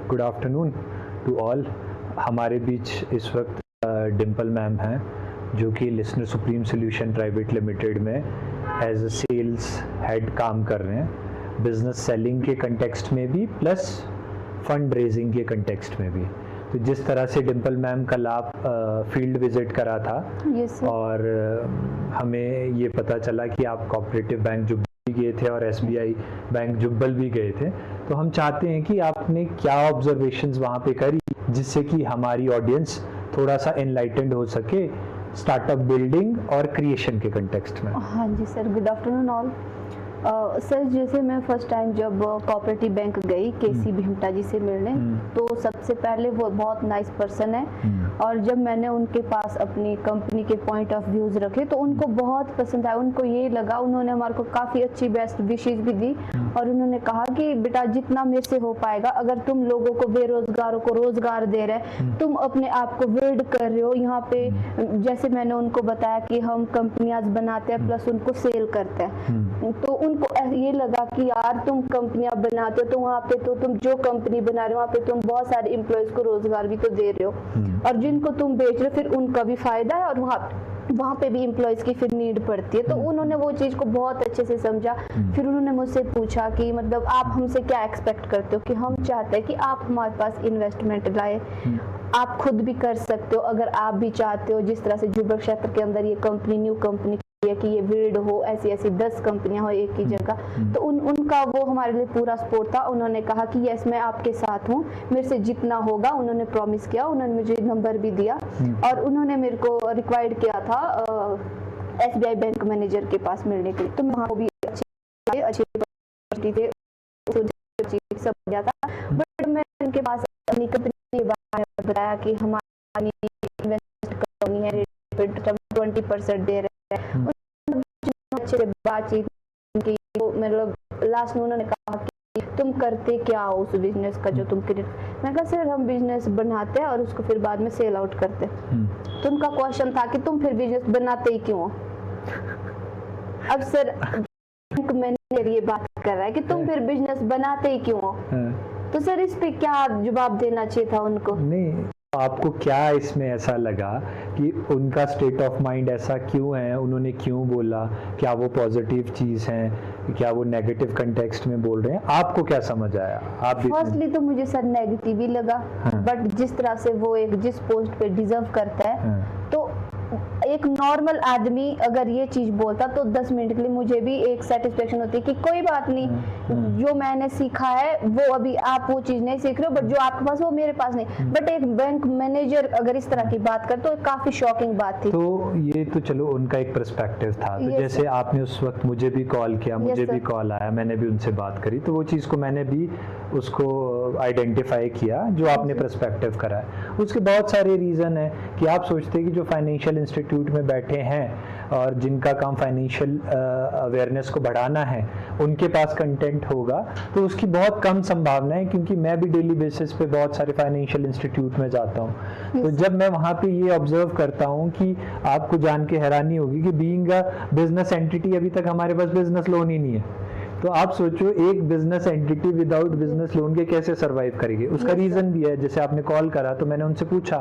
Good afternoon to all. हमारे बीच इस वक्त डिम्पल मैम हैं जो कि listener supreme solution private limited में एज अ सेल्स हेड काम कर रहे हैं, बिजनेस सेलिंग के कंटेक्स्ट में भी प्लस फंड रेजिंग के कंटेक्स्ट में भी। तो जिस तरह से डिम्पल मैम कल आप फील्ड विजिट करा था और हमें ये पता चला कि आप कोऑपरेटिव बैंक जुब्बल भी गए थे और एसबीआई बैंक जुब्बल भी गए थे, तो हम चाहते हैं कि आपने क्या ऑब्जर्वेशंस वहाँ पे करी जिससे कि हमारी ऑडियंस थोड़ा सा एनलाइटेंड हो सके स्टार्टअप बिल्डिंग और क्रिएशन के कंटेक्स्ट में। हाँ जी sir, good afternoon all. Sir जैसे मैं फर्स्ट टाइम जब कोऑपरेटिव बैंक गई केसी भीमटा जी से मिलने, तो सबसे पहले वो बहुत नाइस पर्सन है और जब मैंने उनके पास अपनी कंपनी के पॉइंट ऑफ व्यूज रखे तो उनको बहुत पसंद आया। उनको ये लगा, उन्होंने हमारे को काफ़ी अच्छी बेस्ट विशेज भी दी और उन्होंने कहा कि बेटा जितना मेरे से हो पाएगा, अगर तुम लोगों को बेरोजगारों को रोजगार दे रहे, तुम अपने आप को बिल्ड कर रहे हो यहाँ पे। जैसे मैंने उनको बताया कि हम कंपनियां बनाते हैं प्लस उनको सेल करते हैं, तो उनको ये लगा कि यार तुम कंपनियां बनाते हो तो वहाँ पे तो तुम जो कंपनी बना रहे हो वहाँ पे तुम बहुत सारे एम्प्लॉयज को रोजगार भी तो दे रहे हो और जिनको तुम बेच रहे हो फिर उनका भी फायदा है और वहाँ पे भी एम्प्लॉयज की फिर नीड पड़ती है। तो उन्होंने वो चीज़ को बहुत अच्छे से समझा। फिर उन्होंने मुझसे पूछा कि मतलब आप हमसे क्या एक्सपेक्ट करते हो, कि हम चाहते हैं कि आप हमारे पास इन्वेस्टमेंट लाए, आप खुद भी कर सकते हो अगर आप भी चाहते हो। जिस तरह से जुब्बल क्षेत्र के अंदर ये कंपनी न्यू कंपनी कि ये बिल्ड हो, ऐसी ऐसी 10 कंपनियां हो एक ही जगह, तो उनका वो हमारे लिए पूरा सपोर्ट था। उन्होंने कहा कि यस मैं आपके साथ हूँ, मेरे से जितना होगा। उन्होंने प्रॉमिस किया, उन्होंने मुझे नंबर भी दिया और उन्होंने मेरे को रिक्वायर्ड किया था एसबीआई बैंक मैनेजर के पास मिलने के लिए। तो वहाँ भी अच्छी थे, सब गया था। बट मैं उनके पास अपनी कंपनी के बारे में बताया कि हमारी इन्वेस्ट कंपनी है, 20% दे रहे हैं। अच्छे बातचीत की, मतलब लास्ट में उन्होंने कहा कि तुम करते क्या हो उस बिजनेस का जो तुम क्रिएट। मैं कहा सर हम बिजनेस बनाते हैं और उसको फिर बाद में सेल आउट करते हैं। तो उनका क्वेश्चन था कि तुम फिर बिजनेस बनाते ही क्यों हो। अब सर बैंक मैनेजर ये बात कर रहा है कि तुम फिर बिजनेस बनाते ही क्यों हो, तो सर इस पे क्या जवाब देना चाहिए था उनको? नहीं, आपको क्या इसमें ऐसा लगा कि उनका स्टेट ऑफ माइंड ऐसा क्यों है, उन्होंने क्यों बोला? क्या वो पॉजिटिव चीज़ है, क्या वो नेगेटिव कंटेक्स्ट में बोल रहे हैं? आपको क्या समझ आया? आप फर्स्टली तो मुझे सर नेगेटिव ही लगा, बट जिस तरह से वो एक जिस पोस्ट पे डिजर्व करता है, तो एक नॉर्मल आदमी अगर ये चीज बोलता तो 10 मिनट के लिए मुझे भी एक सेटिस्फेक्शन होती कि कोई बात नहीं, जो मैंने सीखा है वो अभी आप वो चीज नहीं सीख रहे हो, बट जो आपके पास वो मेरे पास नहीं। बट एक बैंक मैनेजर अगर इस तरह की बात कर तो काफी शॉकिंग बात थी। तो ये तो चलो उनका एक पर्सपेक्टिव था। तो जैसे आपने उस वक्त मुझे भी कॉल किया, मुझे भी कॉल आया, मैंने भी उनसे बात करी, तो वो चीज़ को मैंने भी उसको आइडेंटिफाई किया जो आपने पर्सपेक्टिव करा है। उसके बहुत सारे रीज़न है कि आप सोचते हैं कि जो फाइनेंशियल इंस्टीट्यूट में बैठे हैं और जिनका काम फाइनेंशियल अवेयरनेस को बढ़ाना है, उनके पास कंटेंट होगा, तो उसकी बहुत कम संभावना है। क्योंकि मैं भी डेली बेसिस पे बहुत सारे फाइनेंशियल इंस्टीट्यूट में जाता हूँ, तो जब मैं वहाँ पे ये ऑब्जर्व करता हूँ कि आपको जान के हैरानी होगी कि बीइंग अ बिजनेस एंटिटी अभी तक हमारे पास बिजनेस लोन ही नहीं है। तो आप सोचो एक business entity without business loan के कैसे सरवाइव करेगी? उसका रीजन भी है। जैसे आपने कॉल करा तो मैंने उनसे पूछा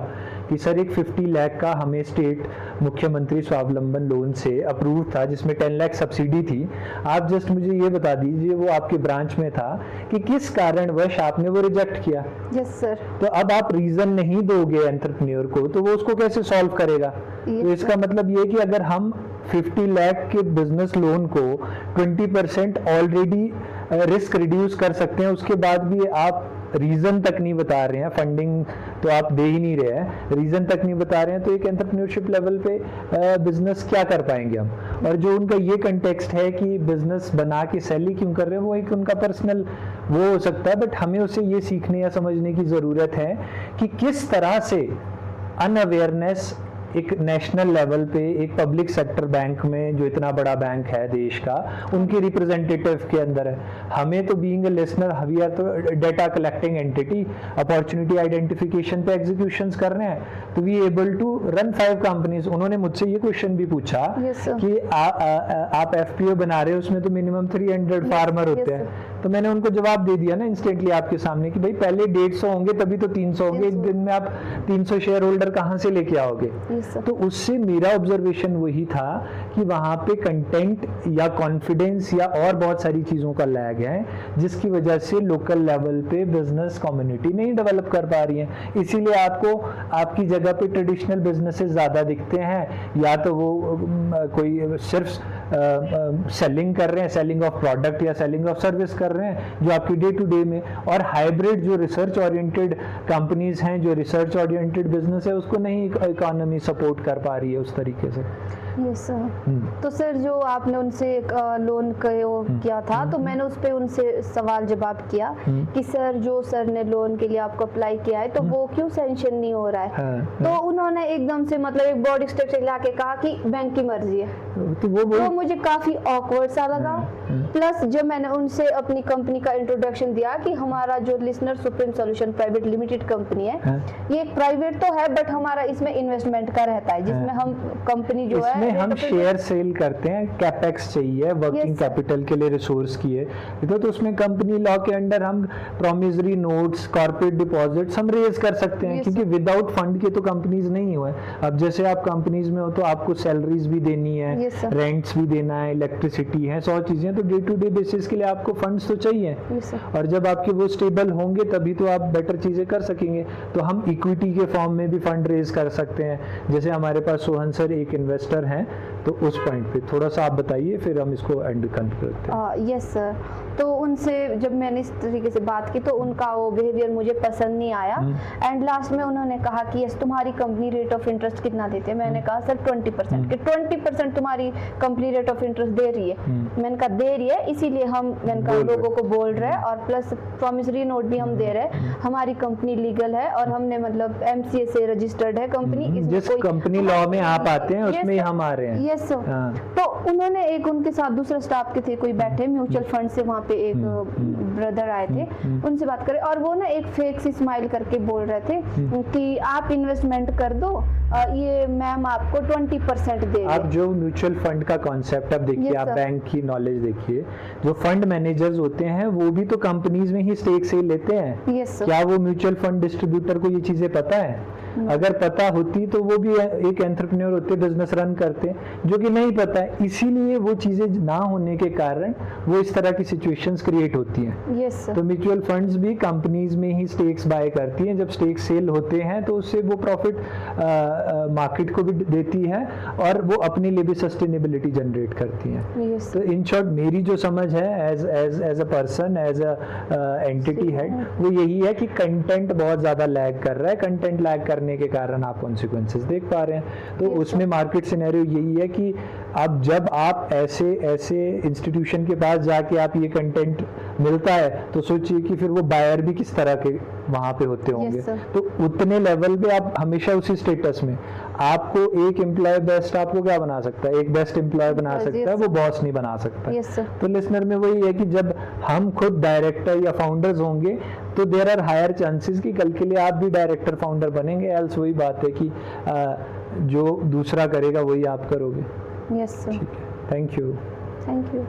कि सर एक 50 लाख का हमें स्टेट मुख्यमंत्री स्वावलंबन लोन से अप्रूव था जिसमें 10 लाख सब्सिडी थी। आप जस्ट मुझे ये बता दीजिए, वो आपके ब्रांच में था, कि किस कारणवश आपने वो रिजेक्ट किया? Yes sir. तो अब आप रीजन नहीं दोगे एंटरप्रेन्योर को तो वो उसको कैसे सॉल्व करेगा? तो इसका मतलब ये कि अगर हम 50 लाख के बिजनेस लोन को 20% ऑलरेडी रिस्क रिड्यूस कर सकते हैं, उसके बाद भी आप रीजन तक नहीं बता रहे हैं, फंडिंग तो आप दे ही नहीं रहे हैं, रीजन तक नहीं बता रहे हैं, तो एक एंटरप्रेन्योरशिप लेवल पे बिजनेस क्या कर पाएंगे हम? और जो उनका ये कंटेक्स्ट है कि बिजनेस बना के सेल ही क्यों कर रहे हैं, वो एक उनका पर्सनल वो हो सकता है। बट हमें उसे ये सीखने या समझने की ज़रूरत है कि किस तरह से अनअवेयरनेस एक नेशनल लेवल पे एक पब्लिक सेक्टर बैंक में, जो इतना बड़ा बैंक है देश का, उनके रिप्रेजेंटेटिव के अंदर है। हमें तो being a listener, we are तो data collecting entity, opportunity identification पे एग्जीक्यूशंस कर रहे हैं, तो we able to run 5 companies. उन्होंने मुझसे ये क्वेश्चन भी पूछा कि आप एफपीओ बना रहे हो, उसमें तो मिनिमम 300 फार्मर होते हैं, तो मैंने उनको जवाब दे दिया ना इंस्टेंटली आपके सामने कि भाई पहले 150 होंगे तभी तो 300 होंगे, एक दिन में आप 300 शेयर होल्डर कहाँ से लेके आओगे। तो उससे मेरा ऑब्जर्वेशन वही था कि वहाँ पे कंटेंट या कॉन्फिडेंस या और बहुत सारी चीज़ों का लैग है, जिसकी वजह से लोकल लेवल पे बिजनेस कम्युनिटी नहीं डेवलप कर पा रही है। इसीलिए आपको आपकी जगह पे ट्रेडिशनल बिजनेसेस ज़्यादा दिखते हैं, या तो वो कोई सिर्फ सेलिंग कर रहे हैं, सेलिंग ऑफ प्रोडक्ट या सेलिंग ऑफ सर्विस कर रहे हैं जो आपकी डे टू डे में, और हाइब्रिड जो रिसर्च ओरिएंटेड कंपनीज हैं, जो रिसर्च ओरिएंटेड बिजनेस है, उसको नहीं इकोनॉमी सपोर्ट कर पा रही है उस तरीके से। Yes sir. तो सर जो आपने उनसे लोन किया था, तो मैंने उस पे उनसे सवाल जवाब किया कि सर जो सर ने लोन के लिए आपको अप्लाई किया है तो वो क्यों सैंक्शन नहीं हो रहा है। तो उन्होंने एकदम से मतलब एक बॉडी स्ट्रक्चर ला के कहा कि बैंक की मर्जी है। तो मुझे काफी ऑकवर्ड सा लगा। प्लस जब मैंने उनसे अपनी कंपनी का इंट्रोडक्शन दिया कि हमारा जो listener supreme solution private limited company है, ये एक प्राइवेट तो है बट हमारा इसमें इन्वेस्टमेंट का रहता है, जिसमें हम कंपनी जो है हम शेयर सेल करते हैं, कैपेक्स चाहिए, वर्किंग कैपिटल के लिए रिसोर्स की है, तो उसमें कंपनी लॉ के अंडर हम प्रोमिसरी नोट्स, कॉर्पोरेट डिपॉजिट्स हम रेज कर सकते हैं, क्योंकि विदाउट फंड के तो कंपनीज नहीं हुए। अब जैसे आप कंपनीज में हो तो आपको सैलरीज भी देनी है, रेंट्स भी देना है, इलेक्ट्रिसिटी है, 100 चीजें, तो डे टू डे बेसिस के लिए आपको फंड्स तो चाहिए, और जब आपके वो स्टेबल होंगे तभी तो आप बेटर चीजें कर सकेंगे। तो हम इक्विटी के फॉर्म में भी फंड रेज कर सकते हैं। जैसे हमारे पास सोहन सर एक इन्वेस्टर हैं, तो उस पॉइंट पे थोड़ा सा आप बताइए, फिर हम इसको एंड करते हैं। Yes sir. तो उनसे जब मैंने इस तरीके से बात की तो उनका वो बिहेवियर मुझे पसंद नहीं आया, एंड लास्ट में उन्होंने कहा कि यस तुम्हारी कंपनी रेट ऑफ इंटरेस्ट कितना देती है। मैंने कहा सर 20%, कि 20% तुम्हारी कंपनी रेट ऑफ इंटरेस्ट दे रही है। मैंने कहा दे रही है, इसीलिए मैंने कहा लोगों को बोल रहे हैं, और प्लस प्रॉमिसरी नोट भी हम दे रहे हैं, हमारी कंपनी लीगल है और हमने मतलब MCA से रजिस्टर्ड है कंपनी। जिस कंपनी लॉ में आप आते हैं उसमें हम आ रहे हैं। Yes sir. तो उन्होंने एक उनके साथ दूसरा स्टाफ के थे कोई बैठे म्यूचुअल फंड से, वहाँ पे एक ब्रदर आए थे, उनसे बात करें, और वो ना एक फेक सी स्माइल करके बोल रहे थे कि आप इन्वेस्टमेंट कर दो, ये मैम आपको 20% देंगे। आप जो म्यूचुअल फंड का कॉन्सेप्ट अब देखिए, आप बैंक की नॉलेज देखिए, जो फंड मैनेजर्स होते हैं वो भी तो कंपनीज में ही स्टेक से लेते हैं। क्या वो म्यूचुअल फंड डिस्ट्रीब्यूटर को ये चीजें पता है? अगर पता होती तो वो भी एक एंटरप्रेन्योर होते, बिजनेस रन करते, जो कि नहीं पता है। इसीलिए वो चीजें ना होने के कारण वो इस तरह की सिचुएशंस क्रिएट होती हैं। तो म्यूचुअल फंड्स भी कंपनीज में ही स्टेक्स बाय करती हैं। जब स्टेक्स सेल होते हैं तो उससे वो प्रॉफिट मार्केट को भी देती है और वो अपने लिए भी सस्टेनेबिलिटी जनरेट करती हैं। तो इन शॉर्ट मेरी जो समझ है as a person, as a entity head, वो यही है कि कंटेंट बहुत ज्यादा लैग कर रहा है। कंटेंट लैग करने के कारण आप कॉन्सिक्वेंसेस देख पा रहे हैं। तो उसमें मार्केट सिनेरियो यही है कि अब जब आप ऐसे इंस्टीट्यूशन के पास जाके आप ये कंटेंट मिलता है तो सोचिए कि फिर वो बायर भी किस तरह के वहां पे होते होंगे। तो उतने लेवल पे आप हमेशा उसी स्टेटस में, आपको एक एम्प्लॉय बेस्ट आपको क्या बना सकता है? एक बेस्ट एम्प्लॉय बना सकता है, वो बॉस नहीं बना सकता। तो लिसनर में वही है कि जब हम खुद डायरेक्टर या फाउंडर्स होंगे तो देयर आर हायर चांसेस कि कल के लिए आप भी डायरेक्टर फाउंडर बनेंगे। एल्स वही बात है कि जो दूसरा करेगा वही आप करोगे। Yes sir. Thank you. Thank you.